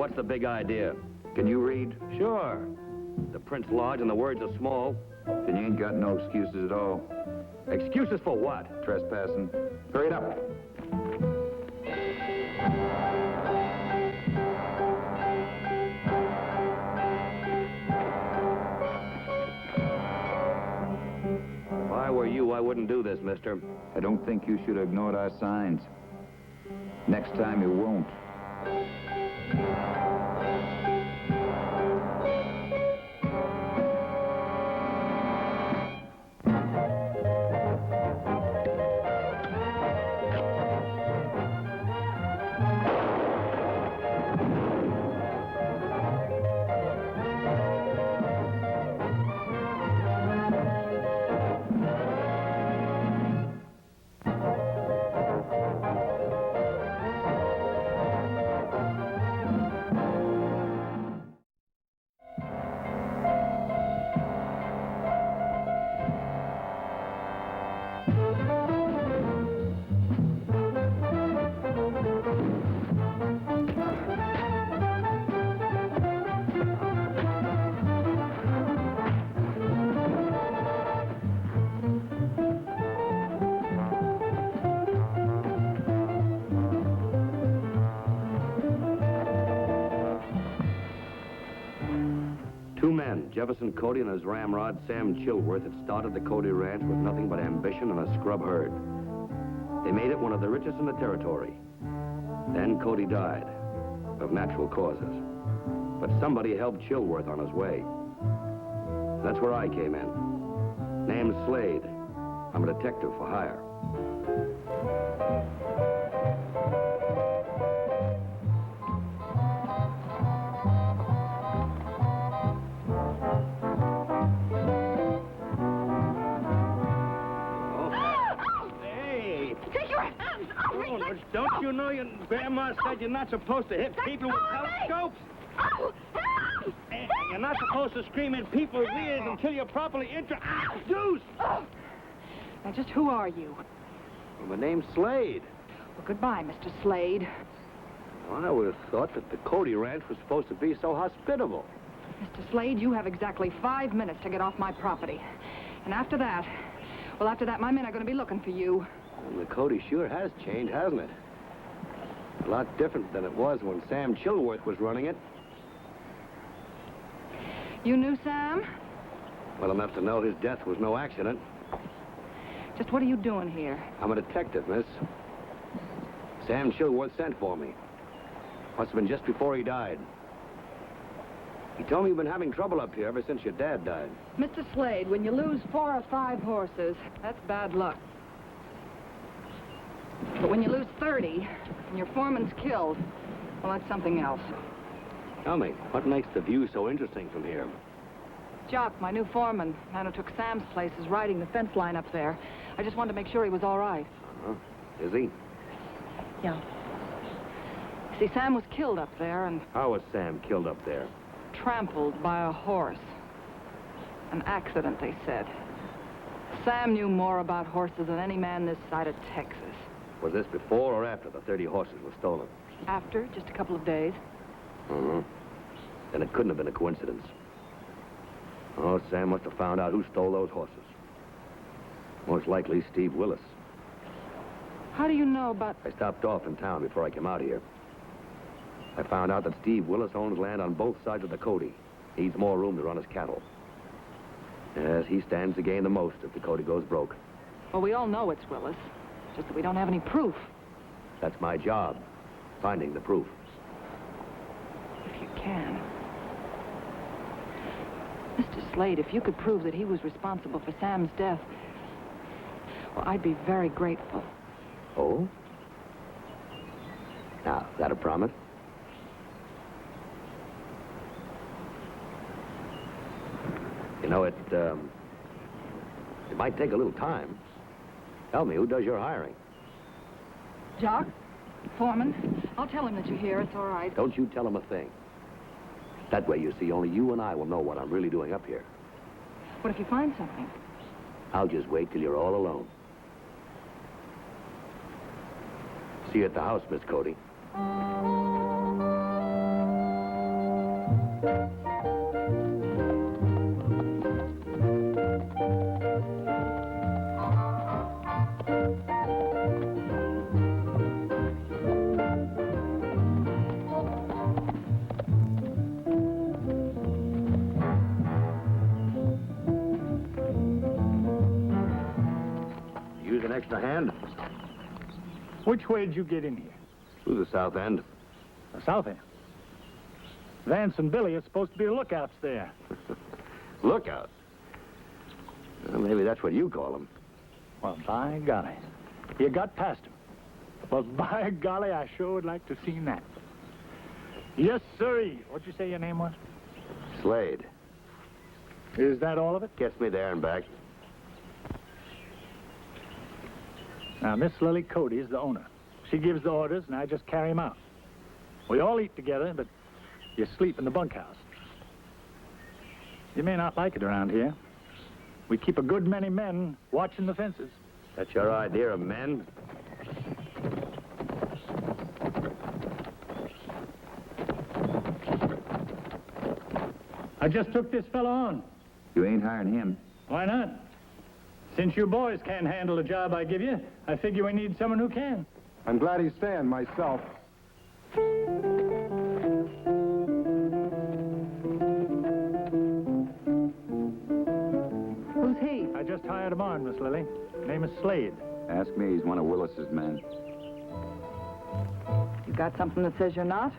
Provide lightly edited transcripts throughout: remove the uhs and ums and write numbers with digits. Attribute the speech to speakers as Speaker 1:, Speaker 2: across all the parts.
Speaker 1: what's the big idea?
Speaker 2: Can you read?
Speaker 1: Sure. The print's large and the words are small.
Speaker 2: Then you ain't got no excuses at all.
Speaker 1: Excuses for what?
Speaker 2: Trespassing. Hurry it up.
Speaker 1: If I were you, I wouldn't do this, mister.
Speaker 2: I don't think you should have ignored our signs. Next time you won't.
Speaker 1: Jefferson Cody and his ramrod, Sam Chilworth, had started the Cody Ranch with nothing but ambition and a scrub herd. They made it one of the richest in the territory. Then Cody died, of natural causes. But somebody helped Chilworth on his way. That's where I came in. Name's Slade. I'm a detective for hire.
Speaker 3: Don't you know your grandma said you're not supposed to hit people with telescopes?
Speaker 4: Oh, help!
Speaker 3: And you're not supposed to scream in people's ears until you're properly introduced.
Speaker 4: Oh. Now, just who are you?
Speaker 1: Well, my name's Slade.
Speaker 4: Well, goodbye, Mr. Slade.
Speaker 1: Well, I would have thought that the Cody Ranch was supposed to be so hospitable.
Speaker 4: Mr. Slade, you have exactly 5 minutes to get off my property. And after that, my men are going to be looking for you.
Speaker 1: Well, the Cody sure has changed, hasn't it? A lot different than it was when Sam Chilworth was running it.
Speaker 4: You knew Sam?
Speaker 1: Well enough to know his death was no accident.
Speaker 4: Just what are you doing here?
Speaker 1: I'm a detective, miss. Sam Chilworth sent for me. Must have been just before he died. He told me you've been having trouble up here ever since your dad died.
Speaker 4: Mr. Slade, when you lose 4 or 5 horses, that's bad luck. But when you lose 30 and your foreman's killed, well, that's something else.
Speaker 1: Tell me, what makes the view so interesting from here?
Speaker 4: Jock, my new foreman, man who took Sam's place, is riding the fence line up there. I just wanted to make sure he was all right.
Speaker 1: Uh-huh. Is he?
Speaker 4: Yeah. See, Sam was killed up there and...
Speaker 1: How was Sam killed up there?
Speaker 4: Trampled by a horse. An accident, they said. Sam knew more about horses than any man this side of Texas.
Speaker 1: Was this before or after the 30 horses were stolen?
Speaker 4: After, just a couple of days.
Speaker 1: Uh-huh. Then it couldn't have been a coincidence. Oh, Sam must have found out who stole those horses. Most likely Steve Willis.
Speaker 4: How do you know about...
Speaker 1: I stopped off in town before I came out here. I found out that Steve Willis owns land on both sides of the Cody. Needs more room to run his cattle. Yes, he stands to gain the most if the Cody goes broke.
Speaker 4: Well, we all know it's Willis. Just that we don't have any proof.
Speaker 1: That's my job, finding the proof.
Speaker 4: If you can. Mr. Slade, if you could prove that he was responsible for Sam's death, well, I'd be very grateful.
Speaker 1: Oh? Now, is that a promise? You know, it might take a little time. Tell me, who does your hiring?
Speaker 4: Jock? Foreman? I'll tell him that you're here. It's all right.
Speaker 1: Don't you tell him a thing. That way, you see, only you and I will know what I'm really doing up here.
Speaker 4: What if you find something?
Speaker 1: I'll just wait till you're all alone. See you at the house, Miss Cody. Use an extra hand?
Speaker 3: Which way did you get in here?
Speaker 1: Through the south end.
Speaker 3: The south end. Vance and Billy are supposed to be lookouts there.
Speaker 1: Lookouts? Well, maybe that's what you call them.
Speaker 3: Well, by golly. You got past him. Well, by golly, I sure would like to have seen that. Yes, sirree. What'd you say your name was?
Speaker 1: Slade.
Speaker 3: Is that all of it?
Speaker 1: Gets me there and back.
Speaker 3: Now, Miss Lilly Cody is the owner. She gives the orders, and I just carry them out. We all eat together, but you sleep in the bunkhouse. You may not like it around here. We keep a good many men watching the fences.
Speaker 1: That's your idea of men?
Speaker 3: I just took this fellow on.
Speaker 2: You ain't hiring him.
Speaker 3: Why not? Since you boys can't handle the job I give you, I figure we need someone who can.
Speaker 5: I'm glad he's staying myself.
Speaker 4: Who's he?
Speaker 3: I just hired him on, Miss Lilly. Name is Slade.
Speaker 2: Ask me, he's one of Willis's men.
Speaker 4: You got something that says you're not?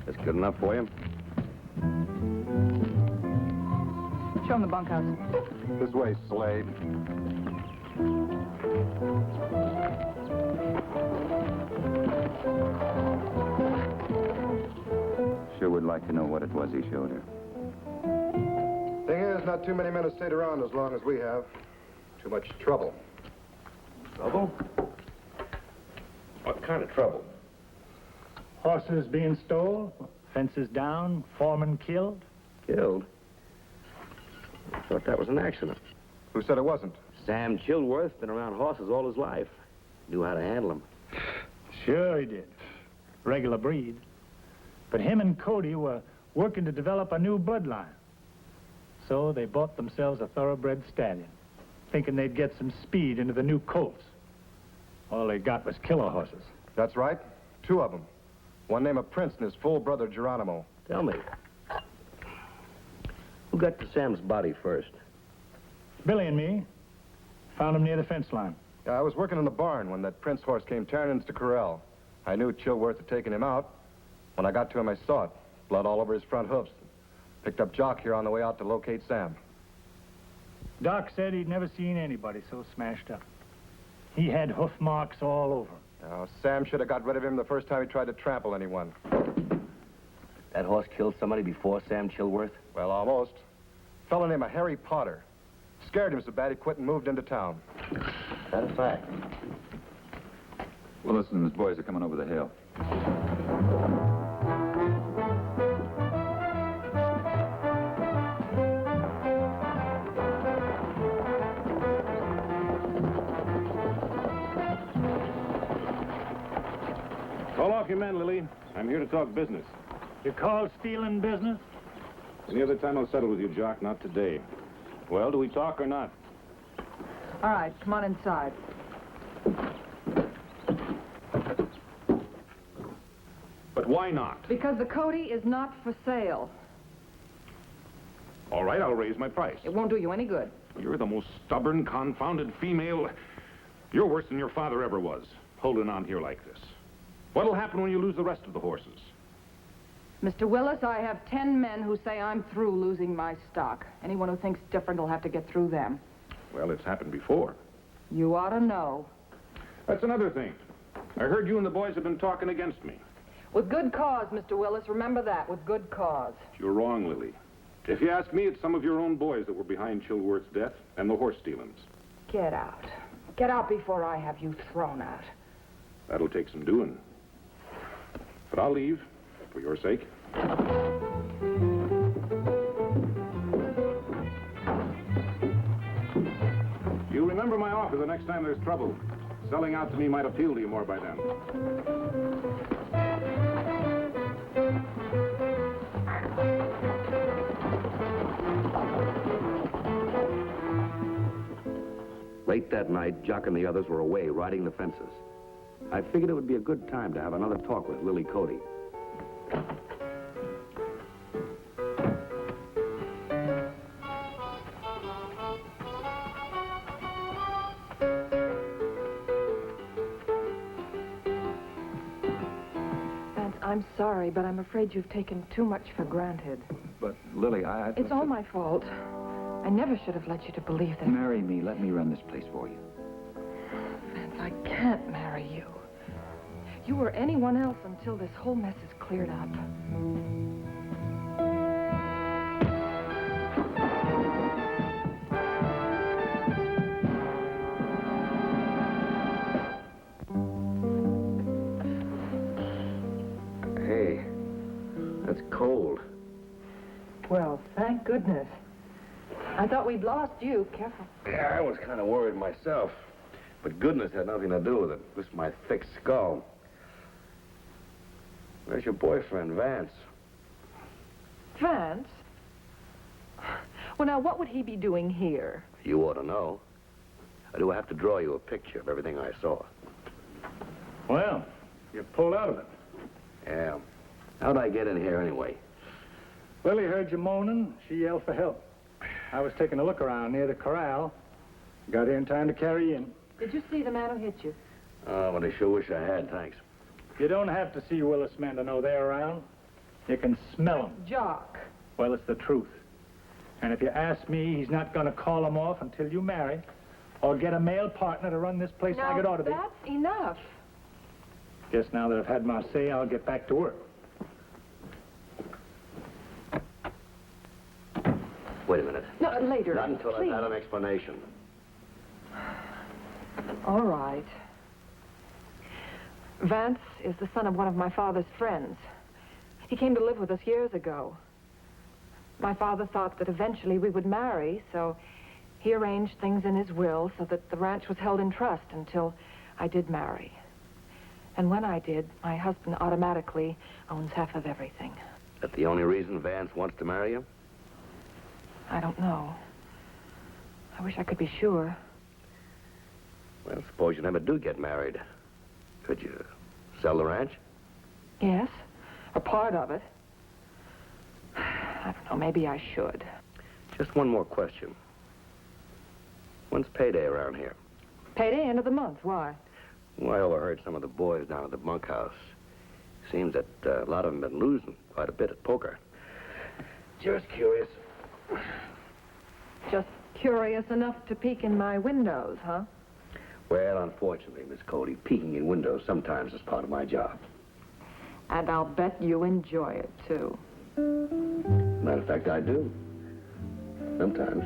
Speaker 1: That's good enough for you?
Speaker 4: Show him the bunkhouse.
Speaker 5: This way, Slade.
Speaker 2: Sure would like to know what it was he showed her.
Speaker 5: Thing is, not too many men have stayed around as long as we have. Too much trouble.
Speaker 1: Trouble? What kind of trouble?
Speaker 3: Horses being stole, fences down, foreman killed.
Speaker 1: Killed? I thought that was an accident.
Speaker 5: Who said it wasn't?
Speaker 1: Sam Chilworth been around horses all his life. Knew how to handle them.
Speaker 3: Sure he did. Regular breed. But him and Cody were working to develop a new bloodline. So they bought themselves a thoroughbred stallion, thinking they'd get some speed into the new colts. All they got was killer horses.
Speaker 5: That's right. Two of them. One named Prince and his full brother, Geronimo.
Speaker 1: Tell me, who got to Sam's body first?
Speaker 3: Billy and me found him near the fence line.
Speaker 5: Yeah, I was working in the barn when that Prince horse came tearing into the corral. I knew Chilworth had taken him out. When I got to him, I saw it. Blood all over his front hoofs. Picked up Jock here on the way out to locate Sam.
Speaker 3: Doc said he'd never seen anybody so smashed up. He had hoof marks all over him.
Speaker 5: Now, Sam should have got rid of him the first time he tried to trample anyone.
Speaker 1: That horse killed somebody before Sam Chilworth?
Speaker 5: Well, almost. A fellow named Harry Potter. Scared him so bad he quit and moved into town.
Speaker 1: That's a fact.
Speaker 2: Willis and his boys are coming over the hill.
Speaker 6: Call off your men, Lilly. I'm here to talk business.
Speaker 3: You call stealing business?
Speaker 6: Any other time I'll settle with you, Jock, not today. Well, do we talk or not?
Speaker 4: All right, come on inside.
Speaker 6: But why not?
Speaker 4: Because the Cody is not for sale.
Speaker 6: All right, I'll raise my price.
Speaker 4: It won't do you any good.
Speaker 6: You're the most stubborn, confounded female. You're worse than your father ever was, holding on here like this. What'll happen when you lose the rest of the horses?
Speaker 4: Mr. Willis, I have 10 men who say I'm through losing my stock. Anyone who thinks different will have to get through them.
Speaker 6: Well, it's happened before.
Speaker 4: You ought to know.
Speaker 6: That's another thing. I heard you and the boys have been talking against me.
Speaker 4: With good cause, Mr. Willis. Remember that, with good cause.
Speaker 6: You're wrong, Lilly. If you ask me, it's some of your own boys that were behind Chilworth's death and the horse stealings.
Speaker 4: Get out. Get out before I have you thrown out.
Speaker 6: That'll take some doing. But I'll leave, for your sake. You remember my offer the next time there's trouble. Selling out to me might appeal to you more by then.
Speaker 1: Late that night, Jock and the others were away riding the fences. I figured it would be a good time to have another talk with Lilly Cody.
Speaker 4: I'm sorry, but I'm afraid you've taken too much for granted.
Speaker 2: But, Lily,
Speaker 4: It's all my fault. I never should have led you to believe that.
Speaker 2: Marry me. Let me run this place for you.
Speaker 4: Vance, I can't marry you. You or anyone else until this whole mess is cleared up.
Speaker 1: Hey, that's cold.
Speaker 4: Well, thank goodness. I thought we'd lost you. Careful.
Speaker 1: Yeah, I was kind of worried myself. But goodness had nothing to do with it. Just my thick skull. Where's your boyfriend, Vance?
Speaker 4: Vance? Well, now, what would he be doing here?
Speaker 1: You ought to know. Or do I have to draw you a picture of everything I saw?
Speaker 3: Well, you pulled out of it.
Speaker 1: Yeah. How'd I get in here anyway?
Speaker 3: Lily heard you moaning. She yelled for help. I was taking a look around near the corral. Got here in time to carry you in.
Speaker 4: Did you see the man who hit you?
Speaker 1: Oh, but I sure wish I had, thanks.
Speaker 3: You don't have to see Willis men to know they're around. You can smell them.
Speaker 4: Jock.
Speaker 3: Well, it's the truth. And if you ask me, he's not going to call them off until you marry or get a male partner to run this place like it ought to be.
Speaker 4: That's enough.
Speaker 3: Guess now that I've had my say, I'll get back to work.
Speaker 1: Wait a minute.
Speaker 4: No, later.
Speaker 1: Not until
Speaker 4: please.
Speaker 1: I've had an explanation.
Speaker 4: All right. Vance is the son of one of my father's friends. He came to live with us years ago. My father thought that eventually we would marry, so he arranged things in his will so that the ranch was held in trust until I did marry. And when I did, my husband automatically owns half of everything.
Speaker 1: That the only reason Vance wants to marry you?
Speaker 4: I don't know. I wish I could be sure.
Speaker 1: Well, suppose you never do get married. Could you sell the ranch?
Speaker 4: Yes, a part of it. I don't know, maybe I should.
Speaker 1: Just one more question. When's payday around here?
Speaker 4: Payday, end of the month. Why?
Speaker 1: Well, I overheard some of the boys down at the bunkhouse. Seems that a lot of them have been losing quite a bit at poker. Just curious.
Speaker 4: Just curious enough to peek in my windows, huh?
Speaker 1: Well, unfortunately, Miss Cody, peeking in windows sometimes is part of my job.
Speaker 4: And I'll bet you enjoy it, too.
Speaker 1: Matter of fact, I do. Sometimes.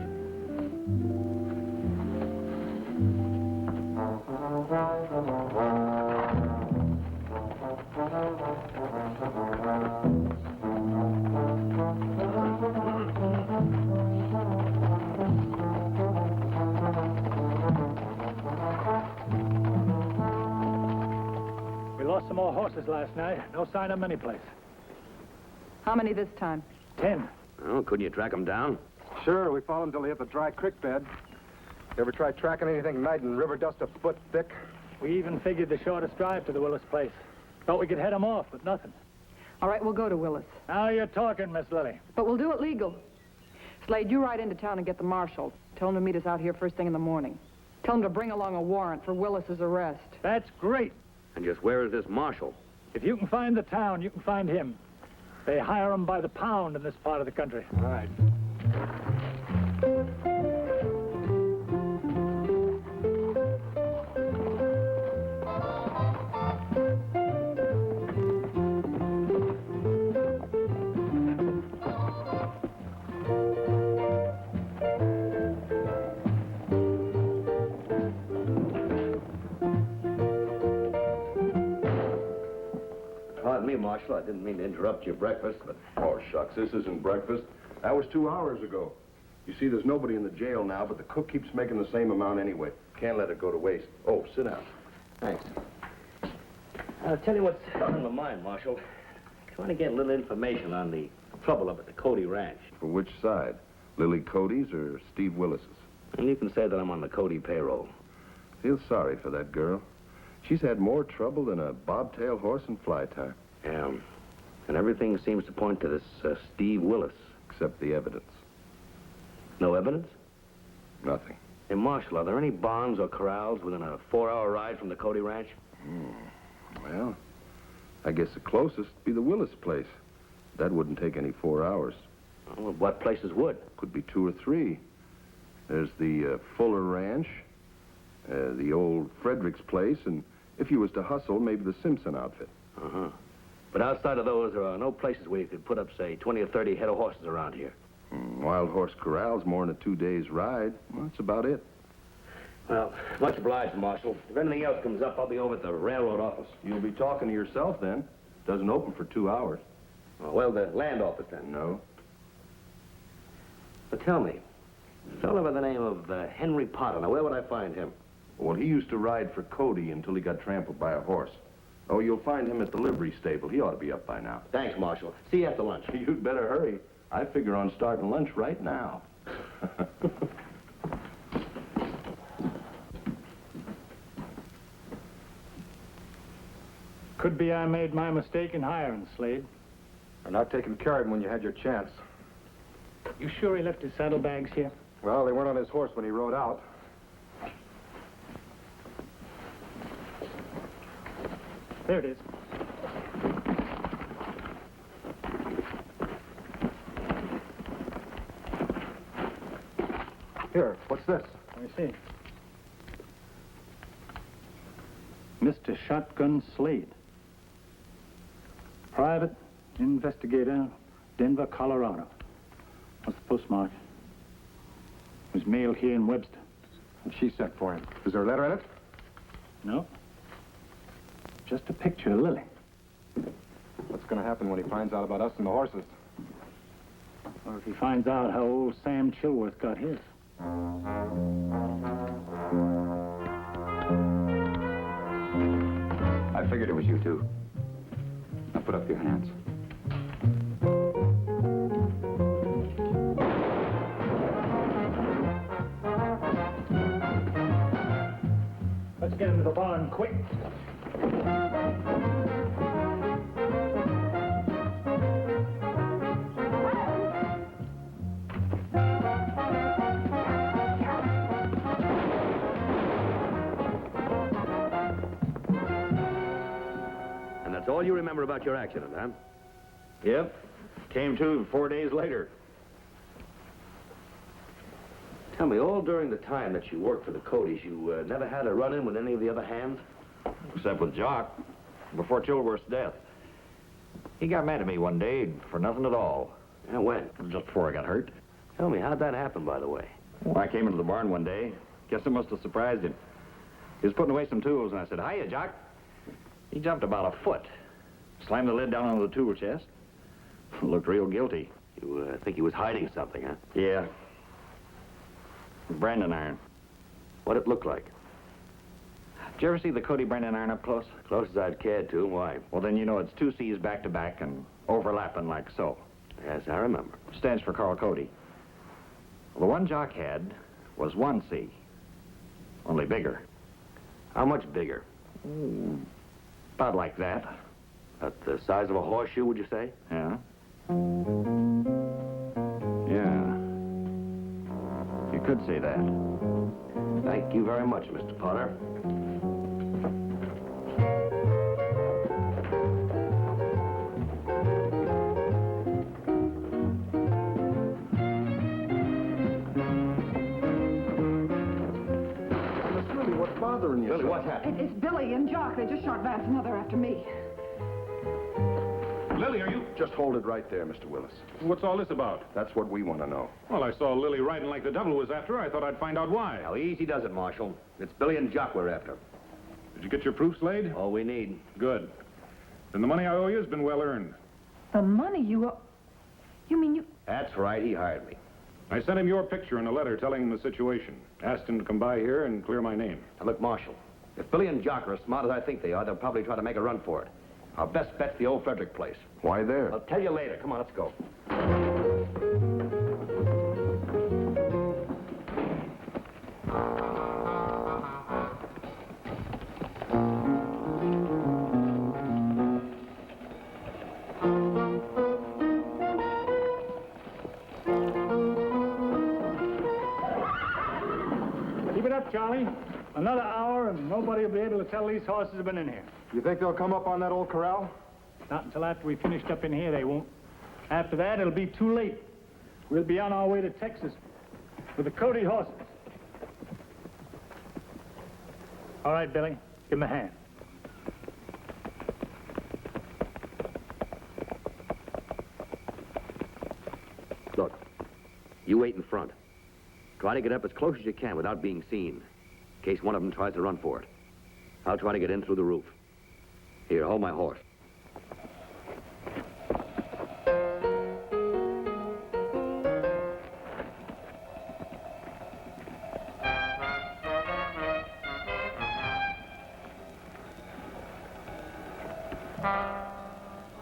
Speaker 3: We lost some more horses last night. No sign of them anyplace.
Speaker 4: How many this time?
Speaker 3: 10.
Speaker 1: Oh, couldn't you track them down?
Speaker 5: Sure, we followed until they hit the dry creek bed. You ever tried tracking anything night in river dust a foot thick?
Speaker 3: We even figured the shortest drive to the Willis place. Thought we could head them off, but nothing.
Speaker 4: All right, we'll go to Willis.
Speaker 3: Now you're talking, Miss Lilly.
Speaker 4: But we'll do it legal. Slade, you ride into town and get the marshal. Tell him to meet us out here first thing in the morning. Tell him to bring along a warrant for Willis's arrest.
Speaker 3: That's great.
Speaker 1: And just where is this marshal?
Speaker 3: If you can find the town, you can find him. They hire them by the pound in this part of the country.
Speaker 1: All right. Pardon me, Marshal. I didn't mean to interrupt your breakfast, but...
Speaker 7: Oh, shucks, this isn't breakfast. That was 2 hours ago. You see, there's nobody in the jail now, but the cook keeps making the same amount anyway. Can't let it go to waste. Oh, sit down.
Speaker 1: Thanks. I'll tell you what's on my mind, Marshal. Trying to get a little information on the trouble up at the Cody Ranch.
Speaker 7: For which side? Lilly Cody's or Steve Willis's?
Speaker 1: And you can say that I'm on the Cody payroll.
Speaker 7: Feel sorry for that girl. She's had more trouble than a bobtail horse in fly time.
Speaker 1: Yeah. And everything seems to point to this Steve Willis.
Speaker 7: Except the evidence.
Speaker 1: No evidence?
Speaker 7: Nothing.
Speaker 1: Hey, Marshal, are there any barns or corrals within a 4-hour ride from the Cody ranch?
Speaker 7: Well, I guess the closest would be the Willis place. That wouldn't take any 4 hours.
Speaker 1: Well, what places would?
Speaker 7: Could be 2 or 3. There's the Fuller Ranch, the old Frederick's place, and if you was to hustle, maybe the Simpson outfit.
Speaker 1: Uh-huh. But outside of those, there are no places where you could put up, say, 20 or 30 head of horses around here.
Speaker 7: Wild Horse Corral's more than a 2 days ride. Well, that's about it.
Speaker 1: Well, much obliged, Marshal. If anything else comes up, I'll be over at the railroad office.
Speaker 7: You'll be talking to yourself then. Doesn't open for 2 hours.
Speaker 1: Oh, well, the land office then.
Speaker 7: No.
Speaker 1: But tell me, a fellow by the name of Henry Potter, now where would I find him?
Speaker 7: Well, he used to ride for Cody until he got trampled by a horse. Oh, you'll find him at the livery stable. He ought to be up by now.
Speaker 1: Thanks, Marshal. See you after lunch.
Speaker 7: You'd better hurry. I figure on starting lunch right now.
Speaker 3: Could be I made my mistake in hiring Slade.
Speaker 5: Or not taking care of him when you had your chance.
Speaker 3: You sure he left his saddlebags here?
Speaker 5: Well, they weren't on his horse when he rode out.
Speaker 3: There it is.
Speaker 5: Here, what's this?
Speaker 3: Let me see. Mr. Shotgun Slade. Private investigator, Denver, Colorado. What's the postmark? It was mailed here in Webster.
Speaker 5: And she sent for him. Is there a letter in it?
Speaker 3: No. Just a picture of Lilly.
Speaker 5: What's going to happen when he finds out about us and the horses?
Speaker 3: Or if he finds out how old Sam Chilworth got his.
Speaker 2: I figured it was you two. Now put up your hands.
Speaker 3: Let's get into the barn quick.
Speaker 1: And that's all you remember about your accident, huh?
Speaker 2: Yep. Came to 4 days later.
Speaker 1: Tell me, all during the time that you worked for the Codys, you never had a run-in with any of the other hands?
Speaker 8: Except with Jock, before Chilworth's death. He got mad at me one day for nothing at all.
Speaker 1: Yeah, when?
Speaker 8: Just before I got hurt.
Speaker 1: Tell me, how'd that happen, by the way?
Speaker 8: Well, I came into the barn one day. Guess it must have surprised him. He was putting away some tools, and I said, "Hiya, Jock." He jumped about a foot, slammed the lid down on the tool chest. Looked real guilty.
Speaker 1: You think he was hiding something, huh?
Speaker 8: Yeah. Branding iron.
Speaker 1: What'd it look like?
Speaker 8: Did you ever see the Cody branding iron up close?
Speaker 1: Close as I'd cared to. Why?
Speaker 8: Well, then you know it's 2 C's back to back and overlapping like so.
Speaker 1: Yes, I remember.
Speaker 8: Stands for Carl Cody. Well, the one Jock had was 1 C, only bigger.
Speaker 1: How much bigger?
Speaker 8: About like that.
Speaker 1: About the size of a horseshoe, would you say?
Speaker 8: Yeah. Yeah. You could say that.
Speaker 1: Thank you very much, Mr. Potter.
Speaker 7: Miss Lilly, what's bothering you?
Speaker 1: Lilly, what's happened?
Speaker 9: It's Billy and Jock. They just shot Vance, another after me.
Speaker 6: Lilly, are you...
Speaker 7: Just hold it right there, Mr. Willis.
Speaker 6: What's all this about?
Speaker 7: That's what we want to know.
Speaker 6: Well, I saw Lilly riding like the devil was after her. I thought I'd find out why.
Speaker 1: How easy does it, Marshal? It's Billy and Jock we're after.
Speaker 6: Did you get your proof, Slade?
Speaker 1: All we need.
Speaker 6: Good. Then the money I owe you has been well earned.
Speaker 9: The money you owe... You mean you...
Speaker 1: That's right, he hired me.
Speaker 6: I sent him your picture and a letter telling him the situation. Asked him to come by here and clear my name.
Speaker 1: Now, look, Marshal, if Billy and Jock are as smart as I think they are, they'll probably try to make a run for it. Our best bet's the old Frederick place.
Speaker 7: Why there?
Speaker 1: I'll tell you later. Come on, let's go.
Speaker 3: Keep it up, Charlie. Another hour and nobody will be able to tell these horses have been in here.
Speaker 5: You think they'll come up on that old corral?
Speaker 3: Not until after we finished up in here, they won't. After that, it'll be too late. We'll be on our way to Texas with the Cody horses. All right, Billy, give him a hand.
Speaker 1: Look, you wait in front. Try to get up as close as you can without being seen, in case one of them tries to run for it. I'll try to get in through the roof. Here, hold my horse.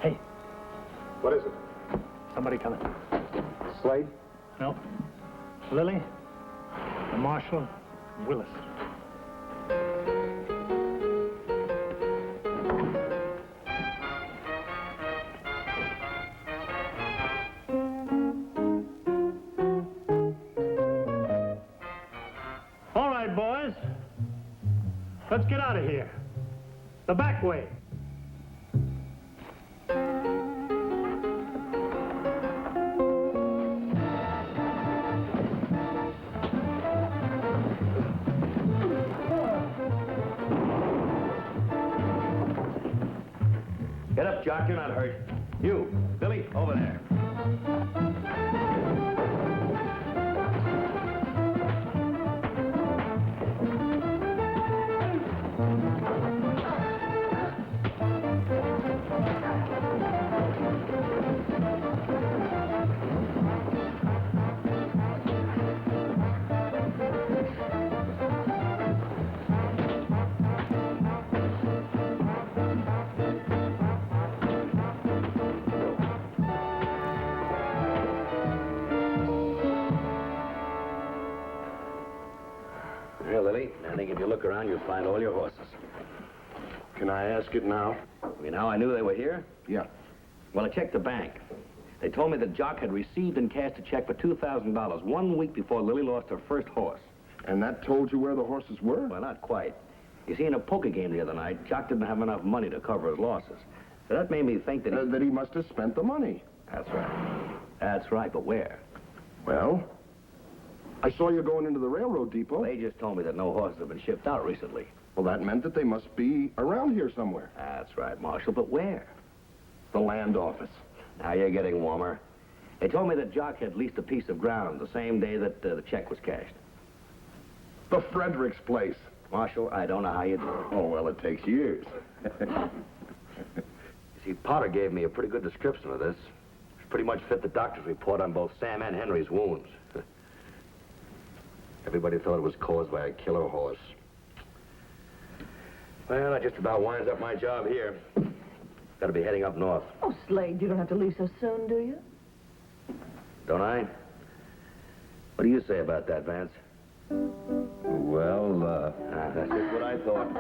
Speaker 3: Hey,
Speaker 5: What is it?
Speaker 3: somebody coming.
Speaker 5: Slade?
Speaker 3: No. Lilly, the marshal, Willis. All right, boys. Let's get out of here. The back way.
Speaker 1: Get up, Jock, you're not hurt. You, Billy, over there. Here, Lily, I think if you look around, you'll find all your horses.
Speaker 7: Can I ask it now?
Speaker 1: I mean, how I knew they were here?
Speaker 7: Yeah.
Speaker 1: Well, I checked the bank. They told me that Jock had received and cashed a check for $2,000 1 week before Lily lost her first horse.
Speaker 7: And that told you where the horses were?
Speaker 1: Well, not quite. You see, in a poker game the other night, Jock didn't have enough money to cover his losses. So that made me think that he...
Speaker 7: That he must have spent the money.
Speaker 1: That's right. That's right, but where?
Speaker 7: Well, I saw you going into the railroad depot.
Speaker 1: They just told me that no horses have been shipped out recently.
Speaker 7: Well, that meant that they must be around here somewhere.
Speaker 1: That's right, Marshal, but where?
Speaker 7: The land office.
Speaker 1: Now you're getting warmer. They told me that Jock had leased a piece of ground the same day that the check was cashed.
Speaker 7: The Fredericks place.
Speaker 1: Marshal, I don't know how you do it.
Speaker 7: Oh, well, it takes years.
Speaker 1: You see, Potter gave me a pretty good description of this. It pretty much fit the doctor's report on both Sam and Henry's wounds. Everybody thought it was caused by a killer horse. Well, that just about winds up my job here. Got to be heading up north.
Speaker 9: Oh, Slade, you don't have to leave so soon, do you?
Speaker 1: Don't I? What do you say about that, Vance?
Speaker 2: Well,
Speaker 1: That's just what I thought.